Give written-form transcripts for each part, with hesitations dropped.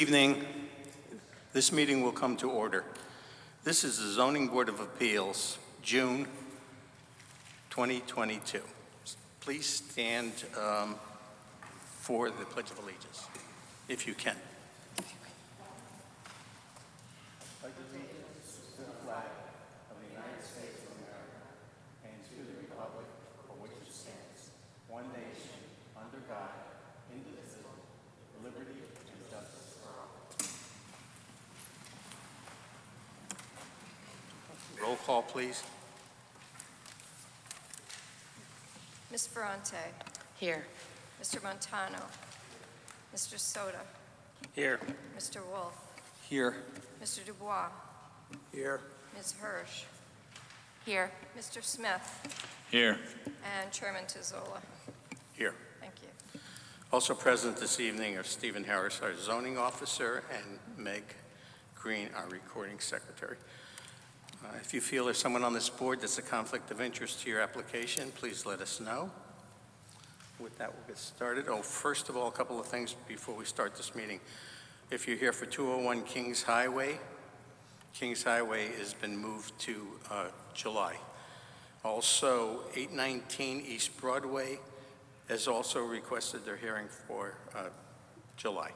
Evening. This meeting will come to order. This is the Zoning Board of Appeals, June 2022. Please stand for the Pledge of Allegiance, if you can. Pledge allegiance to the flag of the United States of America and to the republic for which it stands, one nation, under God, indivisible, liberty and justice for all. Roll call, please. Ms. Ferrante. Here. Mr. Montano. Mr. Soto. Here. Mr. Wolf. Here. Mr. Dubois. Here. Ms. Hirsch. Here. Mr. Smith. Here. And Chairman Tizzola. Here. Thank you. Also present this evening are Stephen Harris, our zoning officer, and Meg Green, our recording secretary. If you feel there's someone on this board that's a conflict of interest to your application, please let us know. With that, we'll get started. First of all, a couple of things before we start this meeting. If you're here for 201 Kings Highway has been moved to July. Also, 819 East Broadway has also requested their hearing for July.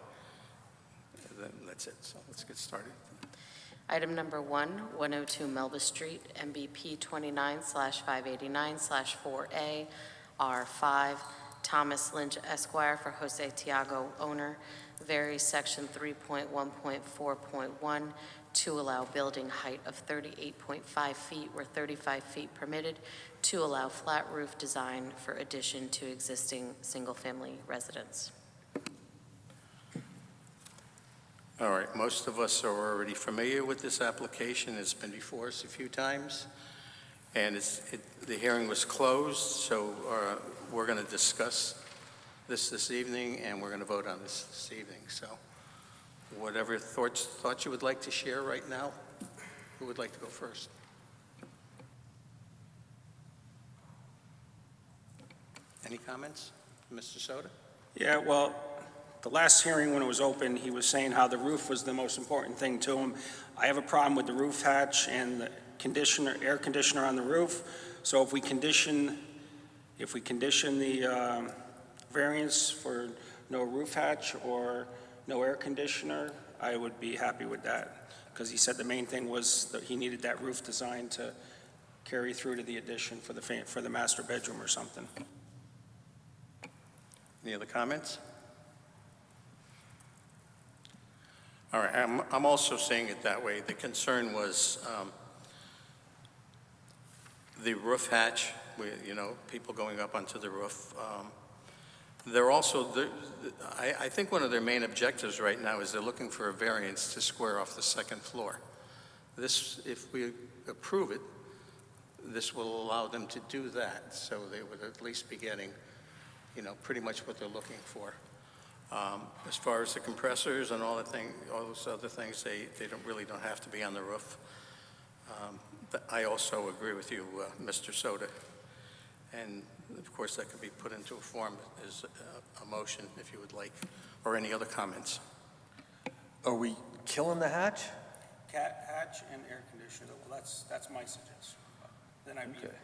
That's it, so let's get started. Item number 1, 102 Melba Street, MBP 29/589/4A, R5, Thomas Lynch Esquire for Jose Tiago, owner, varies section 3.1.4.1 to allow building height of 38.5 feet where 35 feet permitted, to allow flat roof design for addition to existing single-family residence. All right, most of us are already familiar with this application. It's been before us a few times, and the hearing was closed, so we're going to discuss this evening, and we're going to vote on this evening. So whatever thoughts you would like to share right now, who would like to go first? Any comments? Mr. Soto? Yeah, well, the last hearing when it was open, he was saying how the roof was the most important thing to him. I have a problem with the roof hatch and the air conditioner on the roof. So if we condition the variance for no roof hatch or no air conditioner, I would be happy with that. Because he said the main thing was that he needed that roof design to carry through to the addition for the master bedroom or something. Any other comments? All right, I'm also saying it that way. The concern was the roof hatch, people going up onto the roof. They're also, I think one of their main objectives right now is they're looking for a variance to square off the second floor. This, if we approve it, this will allow them to do that. So they would at least be getting, pretty much what they're looking for. As far as the compressors and all those other things, they really don't have to be on the roof. I also agree with you, Mr. Soto. And of course, that could be put into a form as a motion if you would like, or any other comments. Are we killing the hatch? Hatch and air conditioner, well, that's my suggestion. Then I'd be in favor.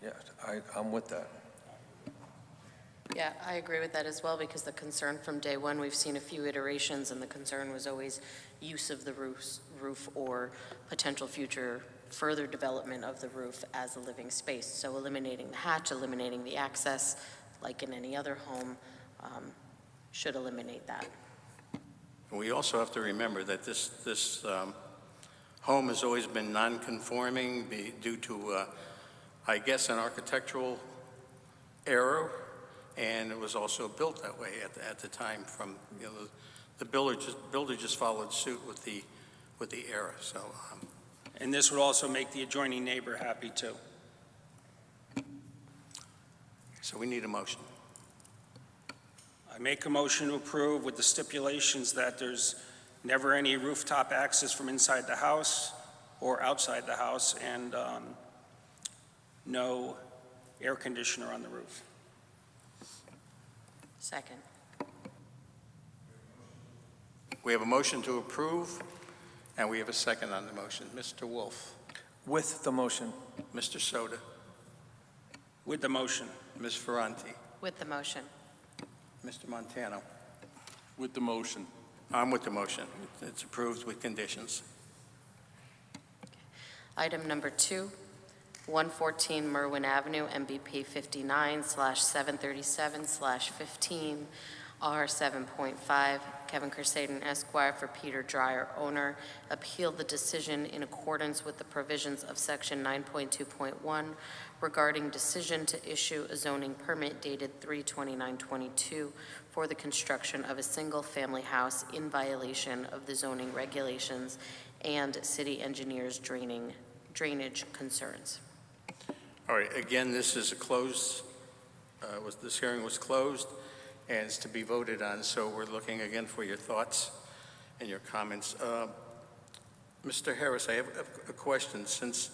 Yeah, I'm with that. Yeah, I agree with that as well, because the concern from day one, we've seen a few iterations, and the concern was always use of the roof or potential future further development of the roof as a living space. So eliminating the hatch, eliminating the access, like in any other home, should eliminate that. We also have to remember that this home has always been non-conforming due to, I guess, an architectural error. And it was also built that way at the time. From the builder just followed suit with the era. So, And this would also make the adjoining neighbor happy too. so we need a motion. I make a motion to approve with the stipulations that there's never any rooftop access from inside the house or outside the house, and no air conditioner on the roof. Second. We have a motion to approve, and we have a second on the motion. Mr. Wolf, With the motion. Mr. Soto, With the motion. Ms. Ferranti, With the motion. Mr. Montano. With the motion. I'm with the motion. It's approved with conditions. Item number 2, 114 Merwin Avenue, MBP 59/737/15, R 7.5, Kevin Kersaden Esquire for Peter Dreyer, owner, appealed the decision in accordance with the provisions of Section 9.2.1 regarding decision to issue a zoning permit dated 3/29/22 for the construction of a single-family house in violation of the zoning regulations and city engineer's drainage concerns. All right, again, this is a closed, this hearing was closed, and it's to be voted on, so we're looking again for your thoughts and your comments. Mr. Harris, I have a question. Since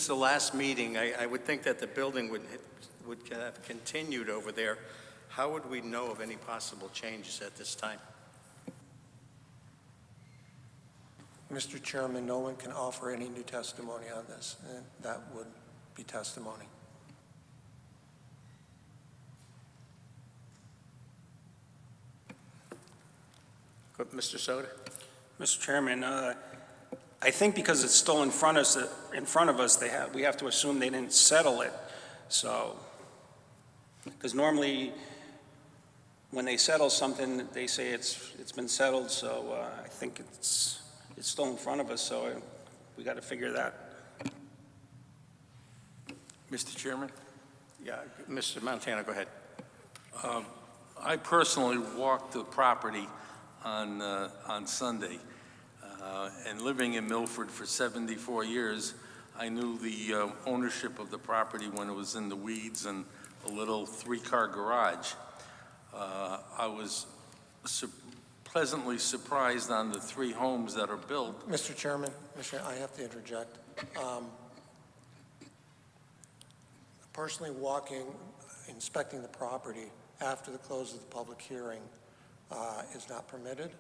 the last meeting, I would think that the building would have continued over there. How would we know of any possible changes at this time? Mr. Chairman, no one can offer any new testimony on this, and that would be testimony. Good, Mr. Soto? Mr. Chairman, I think because it's still in front of us, we have to assume they didn't settle it. So, because normally, when they settle something, they say it's been settled, so I think it's still in front of us, so we got to figure that. Mr. Chairman, Yeah, Mr. Montano, go ahead. I personally walked the property on Sunday, and living in Milford for 74 years, I knew the ownership of the property when it was in the weeds and a little 3-car garage. I was pleasantly surprised on the 3 homes that are built. Mr. Chairman, I have to interject. Personally inspecting the property after the close of the public hearing is not permitted.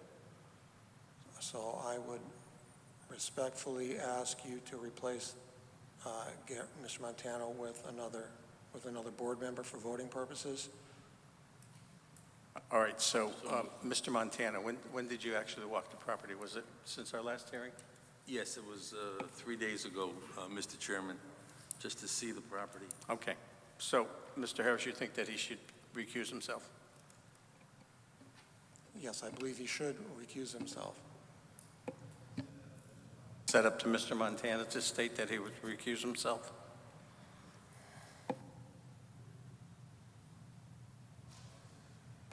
So I would respectfully ask you to replace Mr. Montano with another board member for voting purposes. All right, so, Mr. Montano, when did you actually walk the property? Was it since our last hearing? Yes, it was 3 days ago, Mr. Chairman, just to see the property. Okay. So, Mr. Harris, you think that he should recuse himself? Yes, I believe he should recuse himself. Is that up to Mr. Montana to state that he would recuse himself?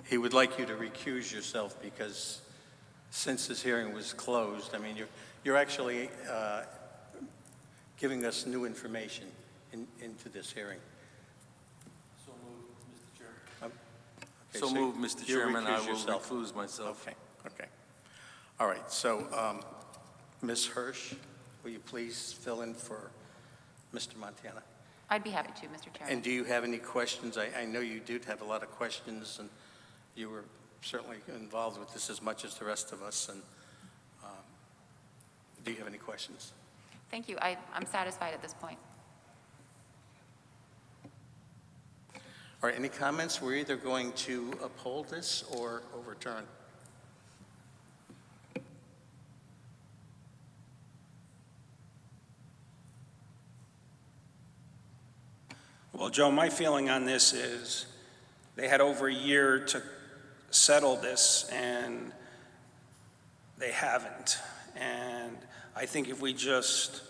He would like you to recuse yourself because since this hearing was closed, I mean, you're actually giving us new information into this hearing. So moved, Mr. Chairman. Okay, So moved, Mr. you Chairman. I recuse will yourself. recuse myself. Okay. All right, so, Ms. Hirsch, will you please fill in for Mr. Montana? I'd be happy to, Mr. Chairman. And do you have any questions? I know you did have a lot of questions, and you were certainly involved with this as much as the rest of us, and do you have any questions? Thank you. I'm satisfied at this point. All right, any comments? We're either going to uphold this or overturn. Well, Joe, my feeling on this is they had over a year to settle this, and they haven't. And I think if we just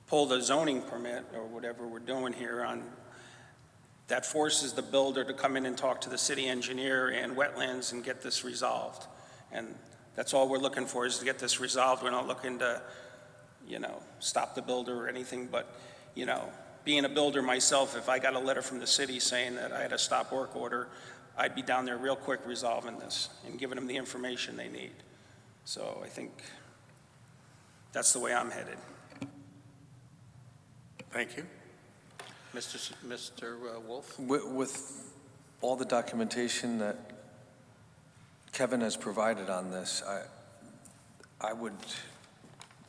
pull the zoning permit or whatever we're doing here on, that forces the builder to come in and talk to the city engineer and wetlands and get this resolved. And that's all we're looking for, is to get this resolved. We're not looking to, stop the builder or anything, but, being a builder myself, if I got a letter from the city saying that I had a stop work order, I'd be down there real quick resolving this and giving them the information they need. So I think that's the way I'm headed. Thank you. Mr. Wolf? With all the documentation that Kevin has provided on this, I would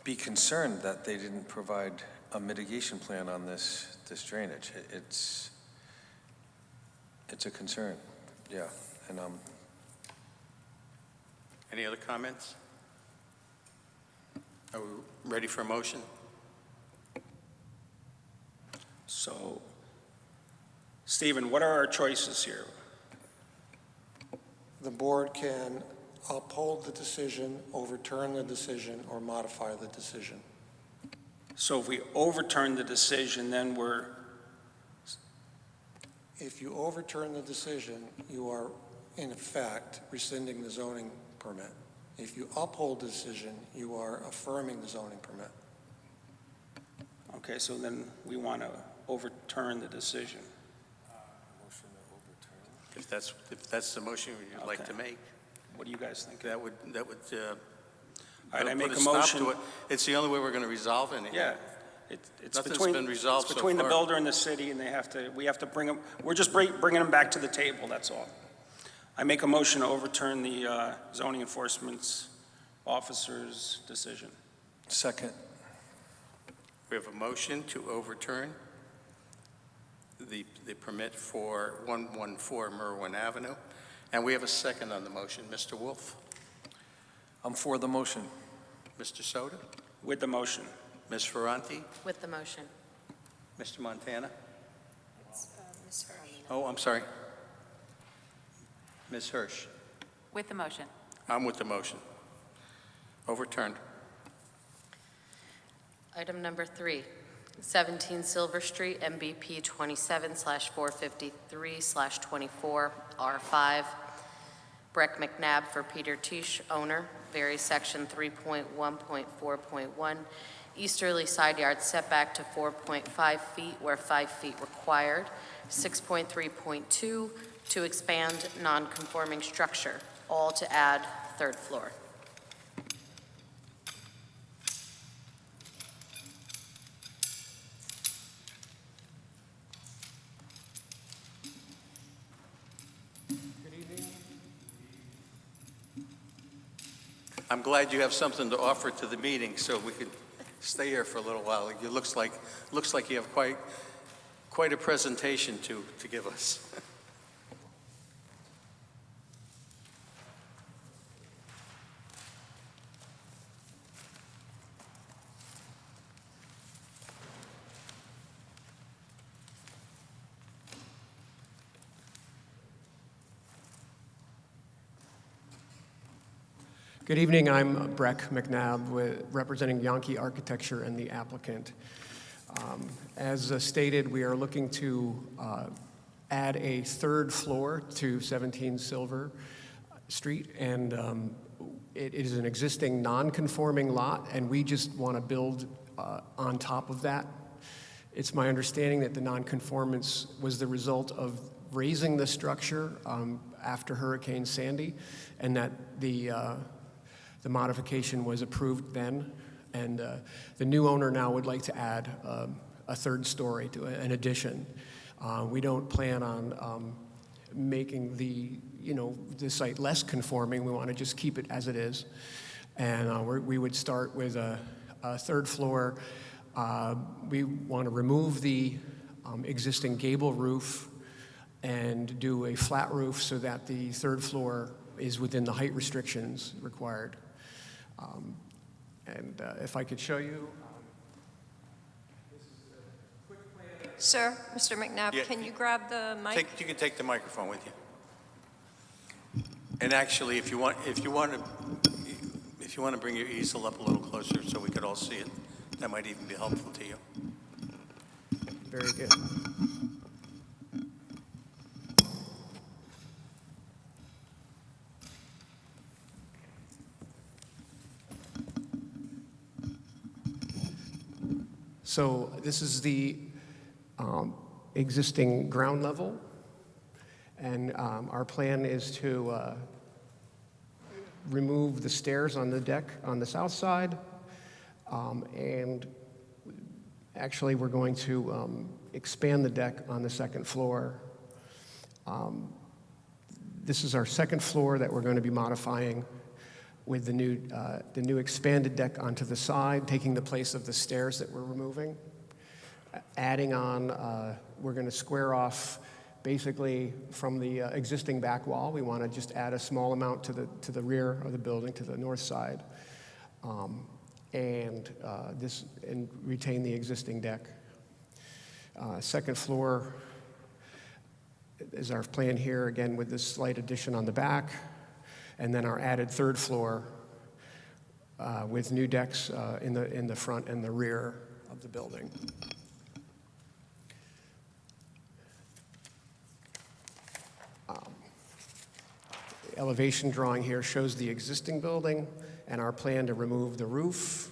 be concerned that they didn't provide a mitigation plan on this drainage. It's a concern, yeah. And Any other comments? Are we ready for a motion? So, Stephen, what are our choices here? The board can uphold the decision, overturn the decision, or modify the decision. So if we overturn the decision, then we're, If you overturn the decision, you are in effect rescinding the zoning permit. If you uphold the decision, you are affirming the zoning permit. okay, so then we want to overturn the decision. If that's the motion you'd like to Okay. make, What do you guys think? that would All right, I put make a stop motion. to it. It's the only way we're going to resolve it. Yeah. It's Nothing's between, been resolved it's so between the far. builder and the city, and we have to bring them, we're just bringing them back to the table, that's all. I make a motion to overturn the zoning enforcement officer's decision. second, We have a motion to overturn the permit for 114 Merwin Avenue, and we have a second on the motion. Mr. Wolf? I'm for the motion. Mr. Soto? With the motion. Ms. Ferranti? With the motion. Mr. Montana? Ms. Hirsch. Oh, I'm sorry. Ms. Hirsch? With the motion. I'm with the motion. Overturned. Item number 3, 17 Silver Street, MBP 27/453/24, R5. Breck McNabb for Peter Tisch, owner, varies section 3.1.4.1, easterly side yard setback to 4.5 feet where 5 feet required, 6.3.2 to expand non-conforming structure, all to add third floor. I'm glad you have something to offer to the meeting, so we could stay here for a little while. It looks like you have quite a presentation to give us. Good evening, I'm Breck McNabb, representing Yankee Architecture and the applicant. As stated, we are looking to add a third floor to 17 Silver Street, and it is an existing non-conforming lot, and we just want to build on top of that. It's my understanding that the non-conformance was the result of raising the structure after Hurricane Sandy, and that the modification was approved then, and the new owner now would like to add a third story to an addition. We don't plan on making the site less conforming. We want to just keep it as it is, and we would start with a third floor. We want to remove the existing gable roof and do a flat roof so that the third floor is within the height restrictions required. If I could show you. Sir, Mr. McNabb, Yeah. can you grab the mic? You can take the microphone with you. And actually, if you want to bring your easel up a little closer so we could all see it, that might even be helpful to you. Very good. So this is the existing ground level, and our plan is to remove the stairs on the deck on the south side, and actually we're going to expand the deck on the second floor. This is our second floor that we're going to be modifying with the new expanded deck onto the side, taking the place of the stairs that we're removing. Adding on, we're going to square off basically from the existing back wall. We want to just add a small amount to the rear of the building, to the north side, and retain the existing deck. Second floor is our plan here, again with this slight addition on the back, and then our added third floor with new decks in the front and the rear of the building. The elevation drawing here shows the existing building and our plan to remove the roof.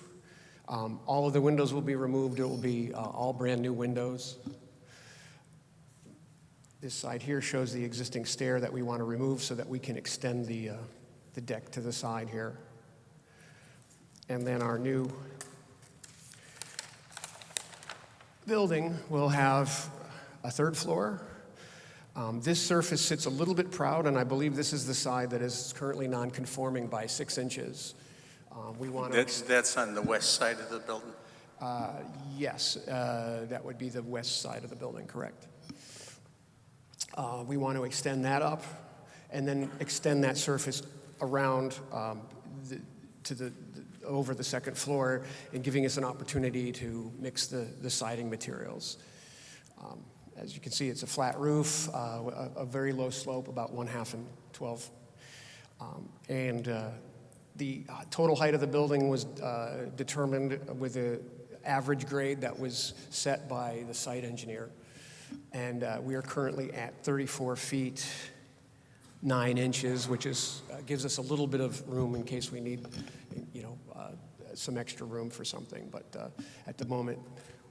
All of the windows will be removed. It will be all brand-new windows. This side here shows the existing stair that we want to remove so that we can extend the deck to the side here. And then our new building will have a third floor. This surface sits a little bit proud, and I believe this is the side that is currently non-conforming by 6 inches. We want to... That's on the west side of the building? Yes, that would be the west side of the building, correct. We want to extend that up and then extend that surface around over the second floor and giving us an opportunity to mix the siding materials. As you can see, it's a flat roof, a very low slope, about 1/2 and 12. The total height of the building was determined with an average grade that was set by the site engineer. And we are currently at 34 feet, 9 inches, which gives us a little bit of room in case we need, some extra room for something. But at the moment,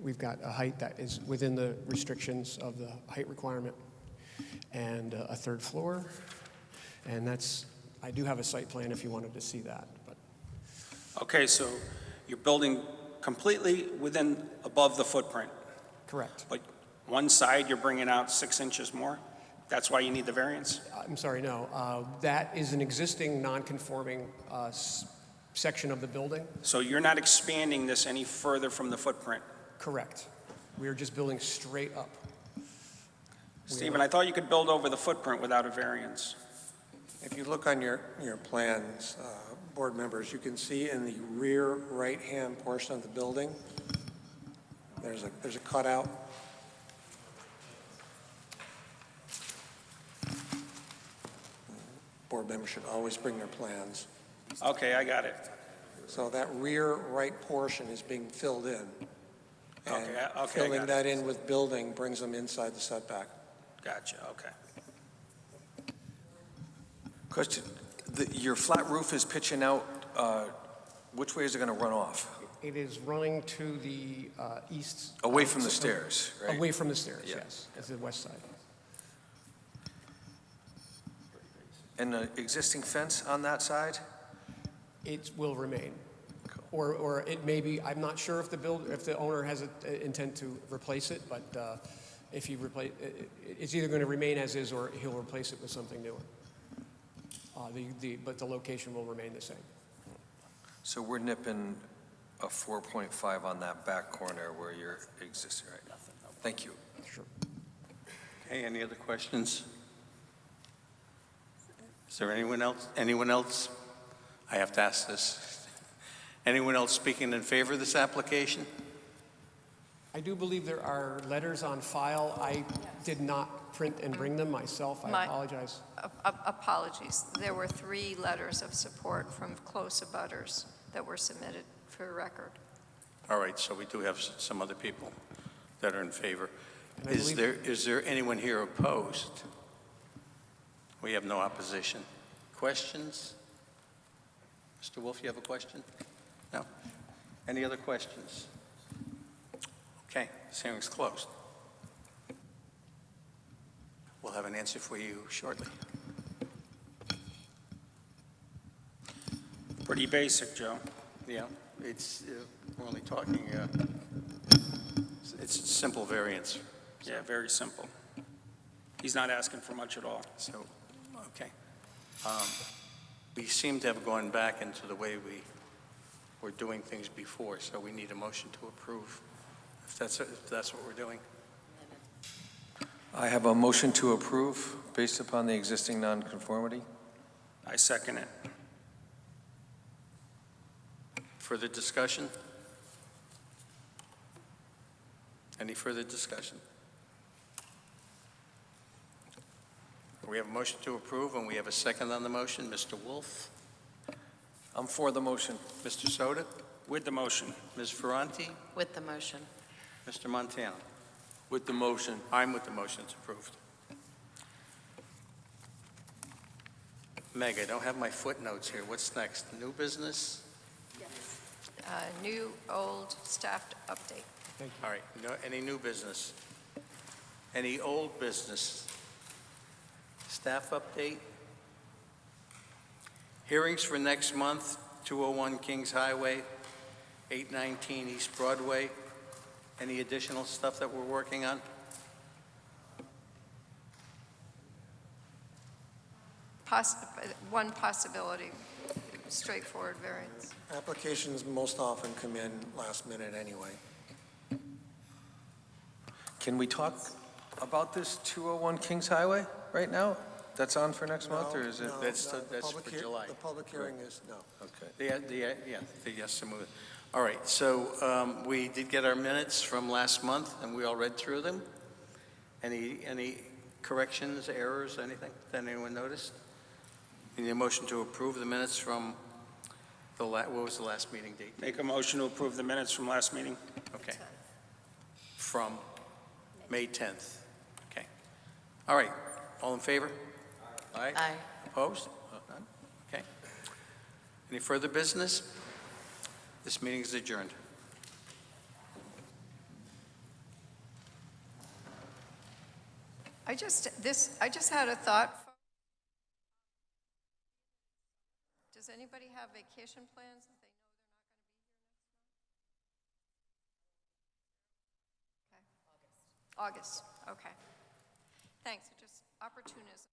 we've got a height that is within the restrictions of the height requirement, and a third floor. And I do have a site plan if you wanted to see that. But Okay, so you're building completely above the footprint, correct. but one side you're bringing out 6 inches more? That's why you need the variance? I'm sorry, no. That is an existing non-conforming section of the building. So you're not expanding this any further from the footprint? Correct. We are just building straight up. Stephen, I thought you could build over the footprint without a variance. If you look on your plans, board members, you can see in the rear right-hand portion of the building, there's a cutout. Board members should always bring their plans. Okay, I got it. So that rear right portion is being filled in. And Okay, I got filling it. that in with building brings them inside the setback. Gotcha, okay. Question, your flat roof is pitching out, which way is it going to run off? It is running to the east. Away from the stairs, right? Away from the stairs, Yeah. yes. It's the west side. And the existing fence on that side? It will remain. Or it may be, I'm not sure if the owner has an intent to replace it, but if he replace, it's either going to remain as is or he'll replace it with something newer. But the location will remain the same. So we're nipping a 4.5 on that back corner where you're existing right now. Thank you. Sure. Okay, any other questions? Is there anyone else? Anyone else? I have to ask this. Anyone else speaking in favor of this application? I do believe there are letters on file. I did not print and bring them myself. I My- apologize. Apologies. There were 3 letters of support from close abutters that were submitted for record. All right, so we do have some other people that are in favor. And I Is believe- there anyone here opposed? We have no opposition. Questions? Mr. Wolf, you have a question? No? Any other questions? Okay, this hearing's closed. We'll have an answer for you shortly. Pretty basic, Joe. Yeah, it's, we're only talking, it's a simple variance, Yeah, very simple. He's not asking for much at all. so, okay. We seem to have gone back into the way we were doing things before, so we need a motion to approve, if that's what we're doing. I have a motion to approve based upon the existing nonconformity. I second it. Further discussion? Any further discussion? We have a motion to approve, and we have a second on the motion. Mr. Wolf? I'm for the motion. Mr. Soto? With the motion. Ms. Ferranti? With the motion. Mr. Montano? With the motion. I'm with the motion. It's approved. Meg, I don't have my footnotes here. What's next? New business? New, old, staffed update. All right. Any new business? Any old business? Staff update? Hearings for next month, 201 Kings Highway, 819 East Broadway. Any additional stuff that we're working on? One possibility, straightforward variance. Applications most often come in last minute anyway. Can we talk about this 201 Kings Highway right now? That's on for next month, or is it? No, That's no, that's for July. The public hearing is, no. Okay. The yes to move it. All right, so we did get our minutes from last month, and we all read through them. Any corrections, errors, anything that anyone noticed? Any motion to approve the minutes from what was the last meeting date? Make a motion to approve the minutes from last meeting. Okay. From May 10th. Okay. All right, all in favor? Aye. Aye. Opposed? None? Okay. Any further business? This meeting is adjourned. I just had a thought. Does anybody have vacation plans that they know they're not going to be here next month? Okay. August, okay. Thanks, just opportunism.